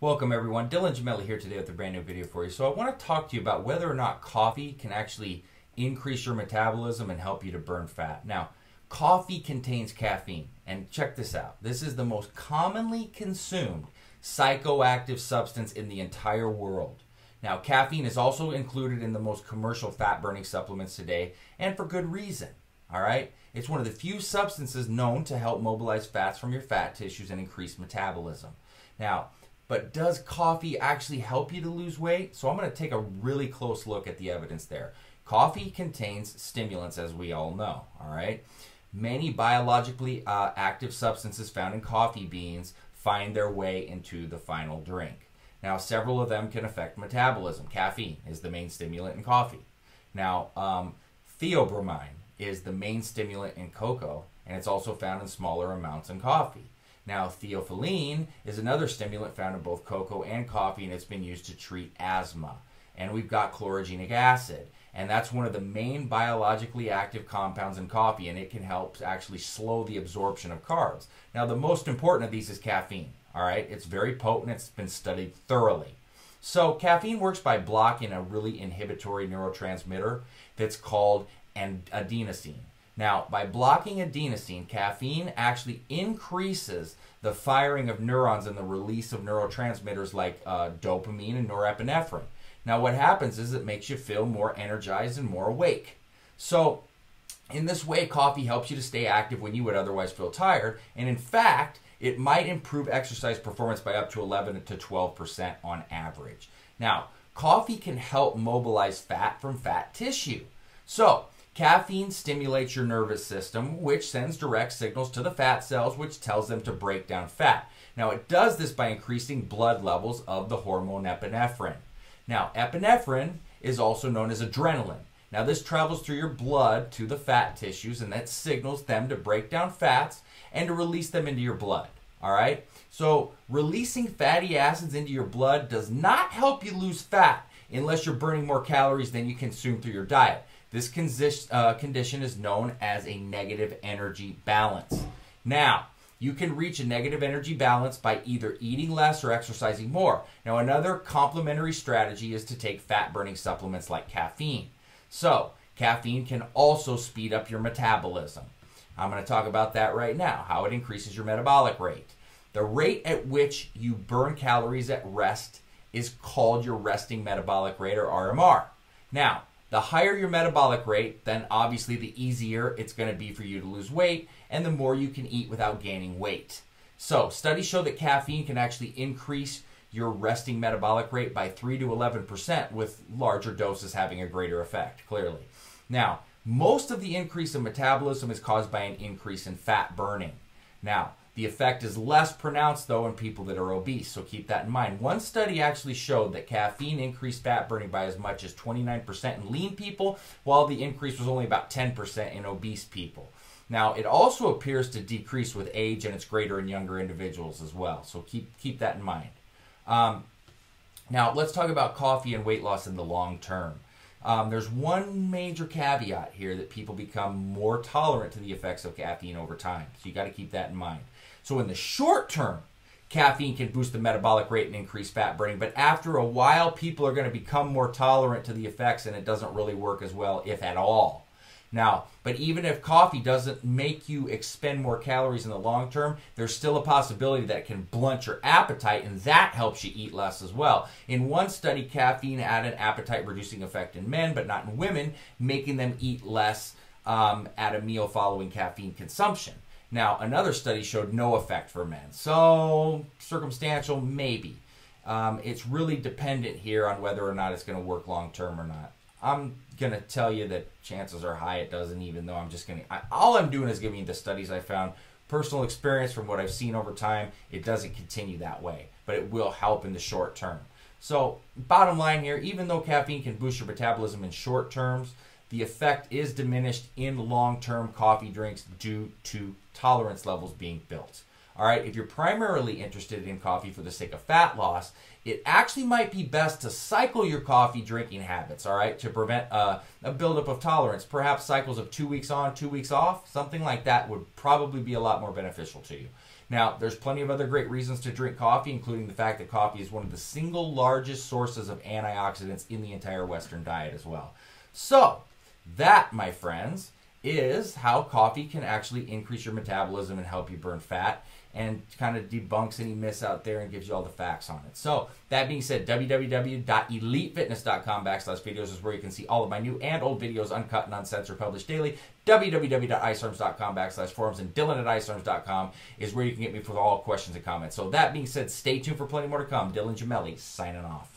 Welcome everyone, Dylan Gemelli here today with a brand new video for you. So I want to talk to you about whether or not coffee can actually increase your metabolism and help you to burn fat. Now, coffee contains caffeine, and check this out. This is the most commonly consumed psychoactive substance in the entire world. Now, caffeine is also included in the most commercial fat-burning supplements today, and for good reason, all right? It's one of the few substances known to help mobilize fats from your fat tissues and increase metabolism. Now, but does coffee actually help you to lose weight? So I'm going to take a really close look at the evidence there. Coffee contains stimulants, as we all know, all right? Many biologically active substances found in coffee beans find their way into the final drink. Now, several of them can affect metabolism. Caffeine is the main stimulant in coffee. Now, theobromine is the main stimulant in cocoa, and it's also found in smaller amounts in coffee. Now, theophylline is another stimulant found in both cocoa and coffee, and it's been used to treat asthma. And we've got chlorogenic acid, and that's one of the main biologically active compounds in coffee, and it can help actually slow the absorption of carbs. Now, the most important of these is caffeine, all right? It's very potent. It's been studied thoroughly. So caffeine works by blocking a really inhibitory neurotransmitter that's called adenosine. Now, by blocking adenosine, caffeine actually increases the firing of neurons and the release of neurotransmitters like dopamine and norepinephrine. Now, what happens is it makes you feel more energized and more awake. So, in this way, coffee helps you to stay active when you would otherwise feel tired. And in fact, it might improve exercise performance by up to 11 to 12% on average. Now, coffee can help mobilize fat from fat tissue. So, caffeine stimulates your nervous system, which sends direct signals to the fat cells, which tells them to break down fat. Now, it does this by increasing blood levels of the hormone epinephrine. Now, epinephrine is also known as adrenaline. Now, this travels through your blood to the fat tissues, and that signals them to break down fats and to release them into your blood. All right? So, releasing fatty acids into your blood does not help you lose fat unless you're burning more calories than you consume through your diet. This condition is known as a negative energy balance. Now, you can reach a negative energy balance by either eating less or exercising more. Now, another complementary strategy is to take fat-burning supplements like caffeine. So, caffeine can also speed up your metabolism. I'm going to talk about that right now, how it increases your metabolic rate. The rate at which you burn calories at rest is called your resting metabolic rate, or RMR. Now, the higher your metabolic rate, then obviously the easier it's going to be for you to lose weight, and the more you can eat without gaining weight. So, studies show that caffeine can actually increase your resting metabolic rate by 3 to 11%, with larger doses having a greater effect, clearly. Now, most of the increase in metabolism is caused by an increase in fat burning. Now, the effect is less pronounced, though, in people that are obese, so keep that in mind. One study actually showed that caffeine increased fat burning by as much as 29% in lean people, while the increase was only about 10% in obese people. Now, it also appears to decrease with age, and it's greater in younger individuals as well, so keep that in mind. Now, let's talk about coffee and weight loss in the long term. There's one major caveat here, that people become more tolerant to the effects of caffeine over time, so you got to keep that in mind. So in the short term, caffeine can boost the metabolic rate and increase fat burning, but after a while, people are going to become more tolerant to the effects, and it doesn't really work as well, if at all. Now, but even if coffee doesn't make you expend more calories in the long term, there's still a possibility that it can blunt your appetite, and that helps you eat less as well. In one study, caffeine had an appetite-reducing effect in men, but not in women, making them eat less at a meal following caffeine consumption. Now, another study showed no effect for men. So, circumstantial, maybe. It's really dependent here on whether or not it's going to work long-term or not. I'm going to tell you that chances are high it doesn't, even though I'm just going to... All I'm doing is giving you the studies I found. Personal experience from what I've seen over time, it doesn't continue that way, but it will help in the short term. So, bottom line here, even though caffeine can boost your metabolism in short terms, the effect is diminished in long-term coffee drinks due to tolerance levels being built. All right, if you're primarily interested in coffee for the sake of fat loss, it actually might be best to cycle your coffee drinking habits, all right, to prevent a buildup of tolerance. Perhaps cycles of 2 weeks on, 2 weeks off, something like that would probably be a lot more beneficial to you. Now, there's plenty of other great reasons to drink coffee, including the fact that coffee is one of the single largest sources of antioxidants in the entire Western diet as well. So, that, my friends, is how coffee can actually increase your metabolism and help you burn fat, and kind of debunks any myths out there and gives you all the facts on it. So, that being said, www.elitefitness.com/videos is where you can see all of my new and old videos, uncut and uncensored, published daily. www.icearms.com/forums and dylan@icearms.com is where you can get me for all questions and comments. So, that being said, stay tuned for plenty more to come. Dylan Gemelli, signing off.